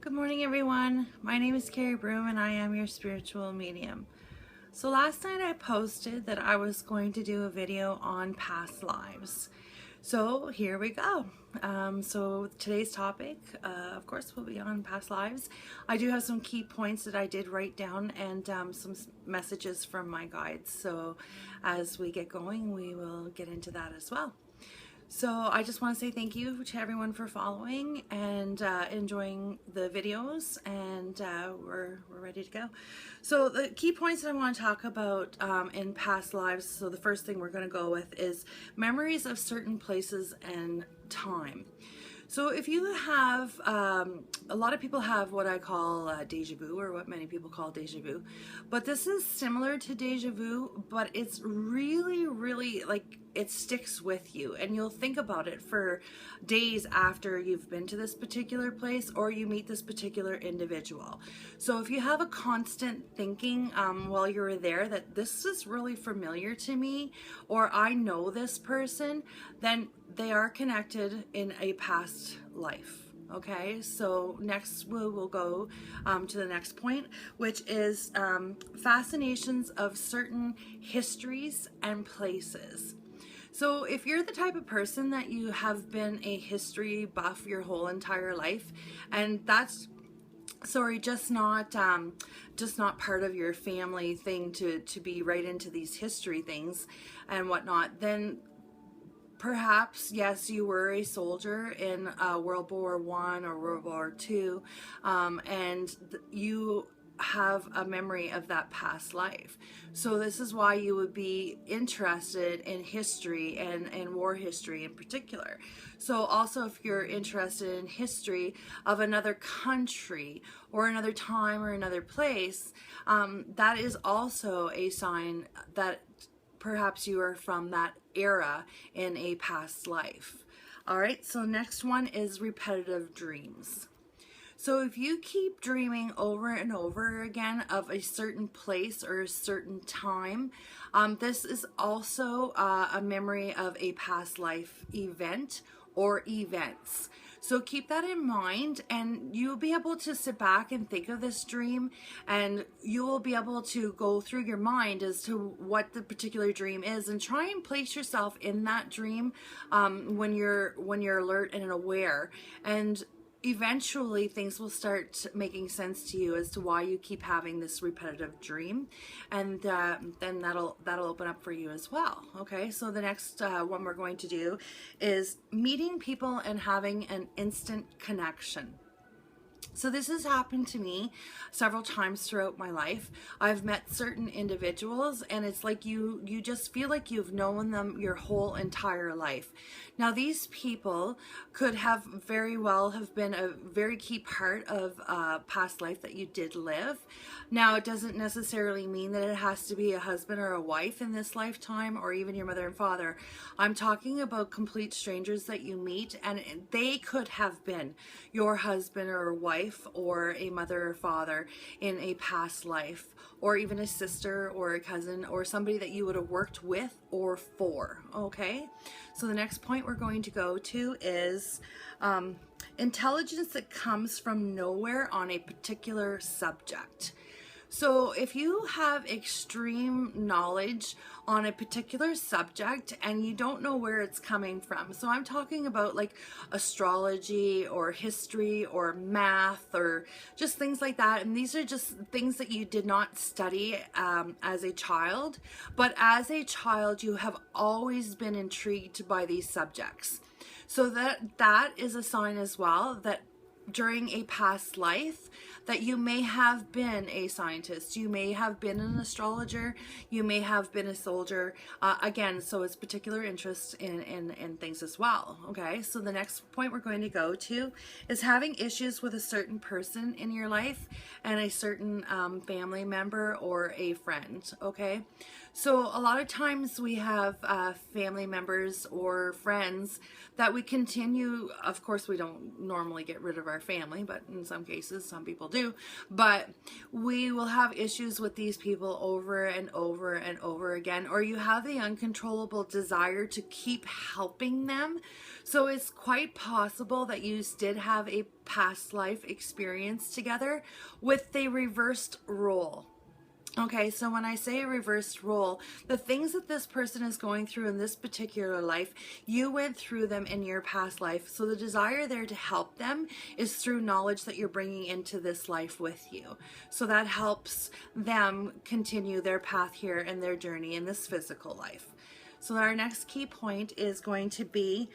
Good morning, everyone. My name is Kerri Broome and I am your spiritual medium. So last night I posted that I was going to do a video on past lives. So here we go. So today's topic, of course, will be on past lives. I do have some key points that I did write down and some messages from my guides. So as we get going, we will get into that as well. So I just want to say thank you to everyone for following and enjoying the videos, and we're ready to go. So the key points that I want to talk about in past lives, so the first thing we're going to go with is memories of certain places and time. So if you have, a lot of people have what I call deja vu, or what many people call deja vu, but this is similar to deja vu, but it's really like it sticks with you and you'll think about it for days after you've been to this particular place or you meet this particular individual. So if you have a constant thinking while you're there that this is really familiar to me, or I know this person, then they are connected in a past life. Okay, so next we'll go to the next point, which is fascinations of certain histories and places. So if you're the type of person that you have been a history buff your whole entire life, and that's just not part of your family thing to be right into these history things and whatnot, then perhaps, yes, you were a soldier in World War I or World War II, and you have a memory of that past life. So this is why you would be interested in history and war history in particular. So also if you're interested in history of another country or another time or another place, that is also a sign that perhaps you are from that era in a past life. All right, so next one is repetitive dreams. So if you keep dreaming over and over again of a certain place or a certain time, this is also a memory of a past life event or events. So keep that in mind, and you'll be able to sit back and think of this dream, and you will be able to go through your mind as to what the particular dream is and try and place yourself in that dream when you're alert and aware, and eventually things will start making sense to you as to why you keep having this repetitive dream, and then that'll open up for you as well. Okay, so the next one we're going to do is meeting people and having an instant connection. So this has happened to me several times throughout my life. I've met certain individuals and it's like you just feel like you've known them your whole entire life. Now these people could have very well have been a very key part of a past life that you did live. Now it doesn't necessarily mean that it has to be a husband or a wife in this lifetime, or even your mother and father. I'm talking about complete strangers that you meet, and they could have been your husband or wife or a mother or father in a past life, or even a sister or a cousin or somebody that you would have worked with or for. Okay, so the next point we're going to go to is intelligence that comes from nowhere on a particular subject. So if you have extreme knowledge on a particular subject and you don't know where it's coming from, so I'm talking about like astrology or history or math or just things like that, and these are just things that you did not study as a child, but as a child you have always been intrigued by these subjects. So that is a sign as well that during a past life that you may have been a scientist, you may have been an astrologer, you may have been a soldier, again, so it's particular interest in things as well. Okay, so the next point we're going to go to is having issues with a certain person in your life and a certain family member or a friend. Okay, So a lot of times we have family members or friends that we continue, of course we don't normally get rid of our family, but in some cases some people do, but we will have issues with these people over and over and over again, or you have the uncontrollable desire to keep helping them. So it's quite possible that you did have a past life experience together with a reversed role. Okay, so when I say a reversed role, the things that this person is going through in this particular life, you went through them in your past life. So the desire there to help them is through knowledge that you're bringing into this life with you. So that helps them continue their path here and their journey in this physical life. So our next key point is going to be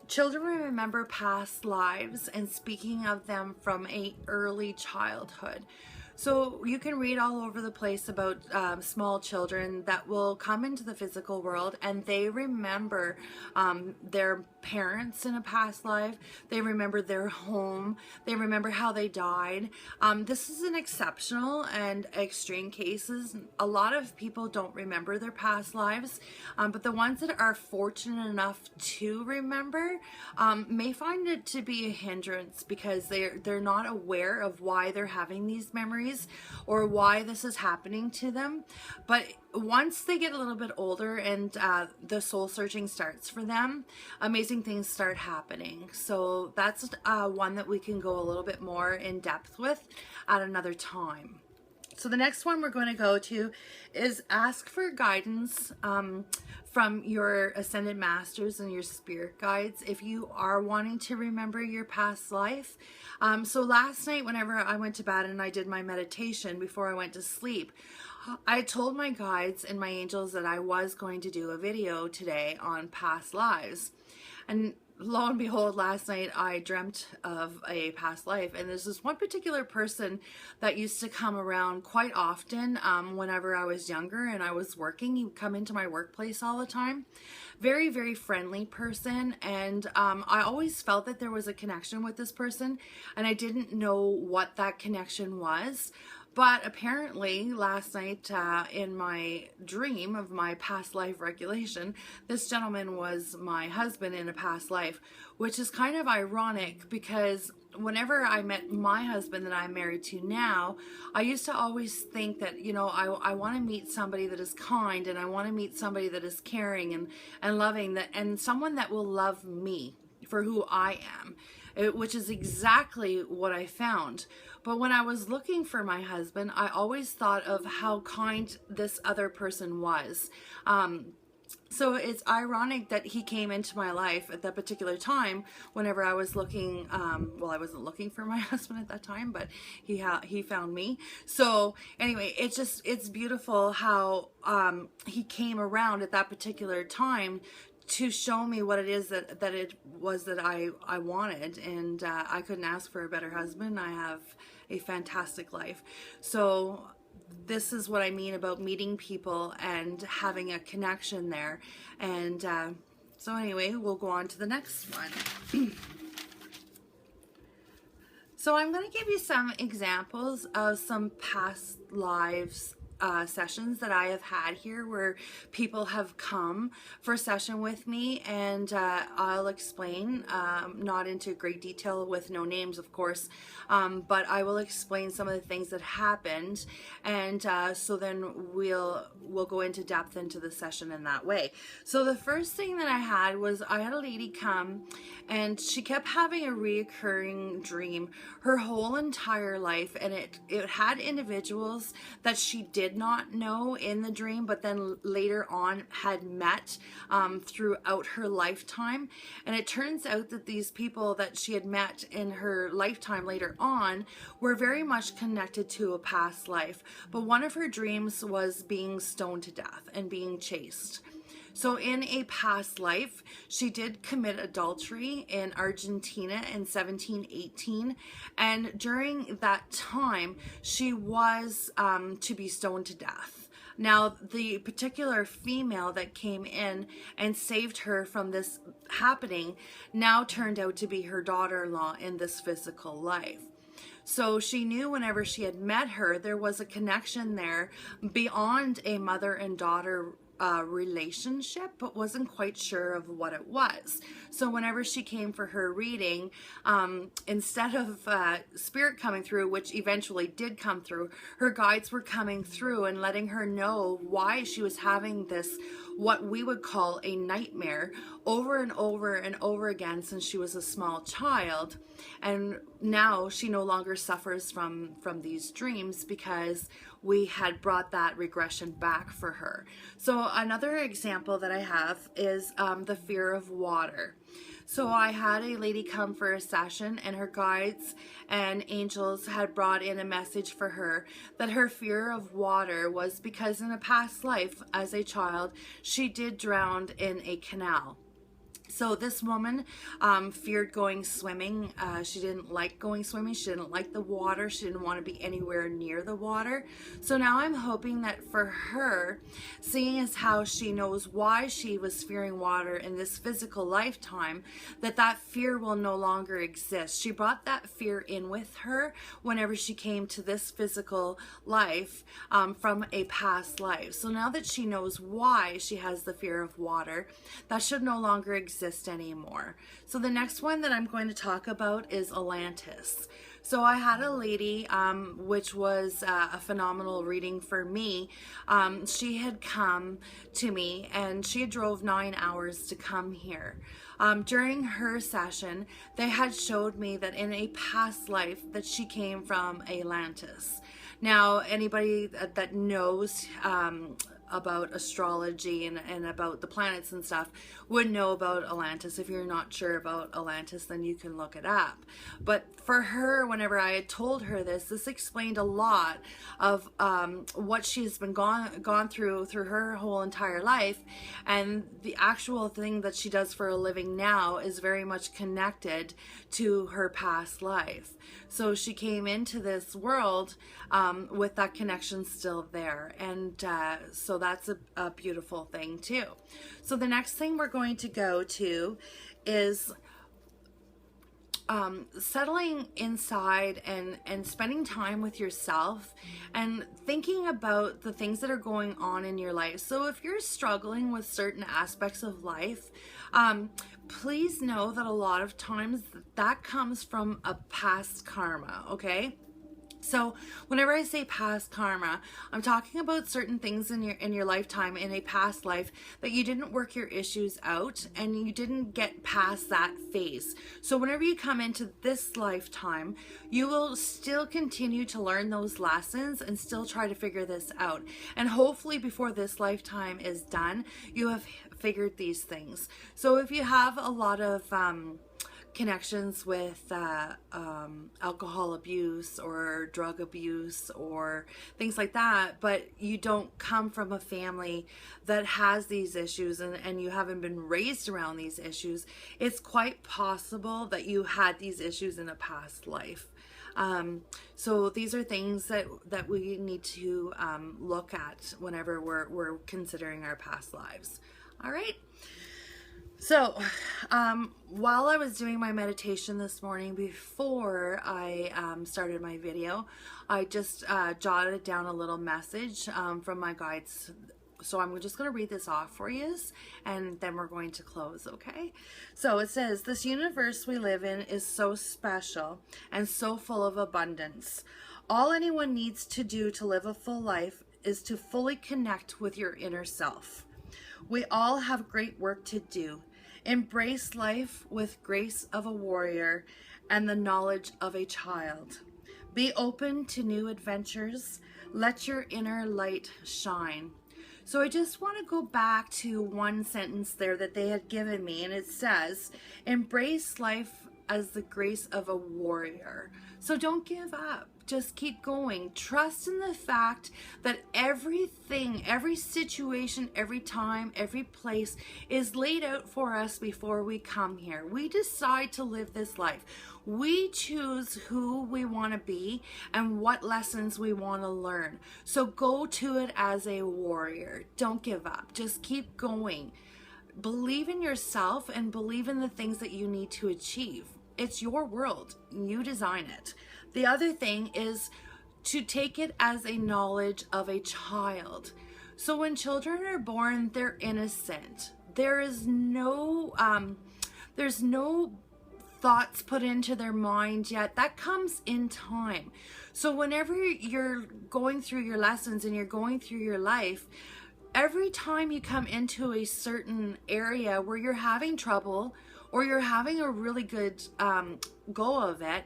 children remember past lives and speaking of them from an early childhood. So you can read all over the place about small children that will come into the physical world and they remember their parents in a past life. They remember their home. They remember how they died. This is an exceptional and extreme cases. A lot of people don't remember their past lives, but the ones that are fortunate enough to remember may find it to be a hindrance because they're not aware of why they're having these memories or why this is happening to them. But once they get a little bit older and the soul searching starts for them, amazing things start happening. So that's one that we can go a little bit more in depth with at another time. So the next one we're going to go to is ask for guidance from your ascended masters and your spirit guides if you are wanting to remember your past life. So last night whenever I went to bed and I did my meditation before I went to sleep, I told my guides and my angels that I was going to do a video today on past lives. And lo and behold, last night I dreamt of a past life, and there's this one particular person that used to come around quite often whenever I was younger and I was working. He would come into my workplace all the time. Very, very friendly person, and I always felt that there was a connection with this person, and I didn't know what that connection was. But apparently last night in my dream of my past life regulation, this gentleman was my husband in a past life, which is kind of ironic because whenever I met my husband that I'm married to now, I used to always think that, you know, I want to meet somebody that is kind, and I want to meet somebody that is caring and loving, and someone that will love me for who I am, which is exactly what I found. But when I was looking for my husband, I always thought of how kind this other person was. So it's ironic that he came into my life at that particular time whenever I was looking, well, I wasn't looking for my husband at that time, but he found me. So anyway, it's beautiful how he came around at that particular time to show me what it is that it was that I wanted, and I couldn't ask for a better husband. I have a fantastic life. So this is what I mean about meeting people and having a connection there. And so anyway, we'll go on to the next one. So I'm going to give you some examples of some past lives sessions that I have had here where people have come for a session with me, and I'll explain, not into great detail with no names of course, but I will explain some of the things that happened, and so then we'll go into depth into the session in that way. So the first thing that I had was I had a lady come, and she kept having a reoccurring dream her whole entire life, and it had individuals that she did not know in the dream, but then later on had met throughout her lifetime. And it turns out that these people that she had met in her lifetime later on were very much connected to a past life. But one of her dreams was being stoned to death and being chased. So in a past life, she did commit adultery in Argentina in 1718, and during that time, she was to be stoned to death. Now, the particular female that came in and saved her from this happening now turned out to be her daughter-in-law in this physical life. So she knew whenever she had met her, there was a connection there beyond a mother and daughter relationship, but wasn't quite sure of what it was. So whenever she came for her reading, instead of spirit coming through, which eventually did come through, her guides were coming through and letting her know why she was having this, what we would call a nightmare, over and over and over again since she was a small child. And now she no longer suffers from these dreams because we had brought that regression back for her. So another example that I have is the fear of water. So I had a lady come for a session, and her guides and angels had brought in a message for her that her fear of water was because in a past life as a child, she did drown in a canal. So this woman feared going swimming. She didn't like going swimming. She didn't like the water. She didn't want to be anywhere near the water. So now I'm hoping that for her, seeing as how she knows why she was fearing water in this physical lifetime, that fear will no longer exist. She brought that fear in with her whenever she came to this physical life from a past life. So now that she knows why she has the fear of water, that should no longer exist anymore. So the next one that I'm going to talk about is Atlantis. So I had a lady, which was a phenomenal reading for me. She had come to me and she drove 9 hours to come here. During her session, they had showed me that in a past life that she came from Atlantis. Now, anybody that knows about astrology and about the planets and stuff would know about Atlantis. If you're not sure about Atlantis, then you can look it up. But for her, whenever I had told her this explained a lot of what she's been gone through her whole entire life, and the actual thing that she does for a living now is very much connected to her past life. So she came into this world with that connection still there, and so that's a beautiful thing too. So the next thing we're going to go to is settling inside and spending time with yourself and thinking about the things that are going on in your life. So if you're struggling with certain aspects of life, please know that a lot of times that comes from a past karma, okay? So whenever I say past karma, I'm talking about certain things in your lifetime, in a past life, that you didn't work your issues out and you didn't get past that phase. So whenever you come into this lifetime, you will still continue to learn those lessons and still try to figure this out. And hopefully before this lifetime is done, you have figured these things. So if you have a lot of connections with alcohol abuse or drug abuse or things like that, but you don't come from a family that has these issues and you haven't been raised around these issues, it's quite possible that you had these issues in a past life. So these are things that we need to look at whenever we're considering our past lives. All right. So, while I was doing my meditation this morning, before I started my video, I just jotted down a little message from my guides. So I'm just going to read this off for you, and then we're going to close, okay? So it says, "This universe we live in is so special and so full of abundance. All anyone needs to do to live a full life is to fully connect with your inner self. We all have great work to do. Embrace life with grace of a warrior and the knowledge of a child. Be open to new adventures. Let your inner light shine." So I just want to go back to one sentence there that they had given me, and it says, embrace life as the grace of a warrior. So don't give up. Just keep going. Trust in the fact that everything, every situation, every time, every place is laid out for us before we come here. We decide to live this life. We choose who we want to be and what lessons we want to learn. So go to it as a warrior. Don't give up. Just keep going. Believe in yourself and believe in the things that you need to achieve. It's your world. You design it. The other thing is to take it as a knowledge of a child. So when children are born, they're innocent. There's no thoughts put into their mind yet. That comes in time. So whenever you're going through your lessons and you're going through your life, every time you come into a certain area where you're having trouble or you're having a really good go of it,